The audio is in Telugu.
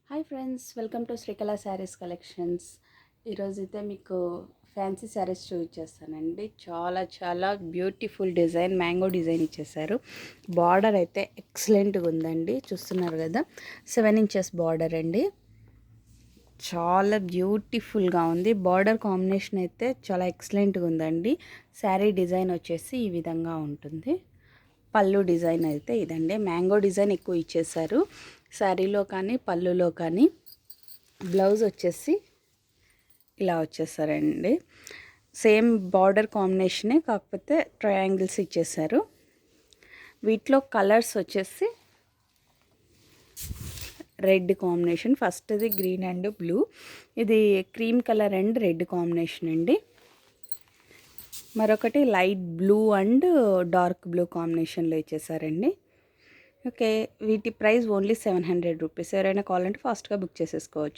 Hi friends, welcome to Srikala saris collections. ఈరోజైతే మీకు ఫ్యాన్సీ శారీస్ చూపించేస్తానండి. చాలా చాలా బ్యూటిఫుల్ డిజైన్, మ్యాంగో డిజైన్ ఇచ్చేసారు. బార్డర్ అయితే ఎక్సలెంట్గా ఉందండి. చూస్తున్నారు కదా, 7 ఇంచెస్ బార్డర్ అండి. చాలా బ్యూటిఫుల్గా ఉంది. బార్డర్ కాంబినేషన్ అయితే చాలా ఎక్సలెంట్గా ఉందండి. శారీ డిజైన్ వచ్చేసి ఈ విధంగా ఉంటుంది. పళ్ళు డిజైన్ అయితే ఇదండి. మ్యాంగో డిజైన్ ఎక్కువ ఇచ్చేసారు శారీలో కానీ పళ్ళులో కానీ. బ్లౌజ్ వచ్చేసి ఇలా వచ్చేసారండి. సేమ్ బార్డర్ కాంబినేషనే, కాకపోతే ట్రయాంగిల్స్ ఇచ్చేసారు. వీటిలో కలర్స్ వచ్చేసి రెడ్ కాంబినేషన్, ఫస్ట్ది గ్రీన్ అండ్ బ్లూ, ఇది cream colour and red combination అండి. మరొకటి light blue and dark blue కాంబినేషన్లో ఇచ్చేసారండి. ఓకే, వీటి ప్రైస్ ఓన్లీ 700 రూపీస్. ఎవరైనా కావాలంటే ఫాస్ట్గా బుక్ చేసేసుకోవచ్చు.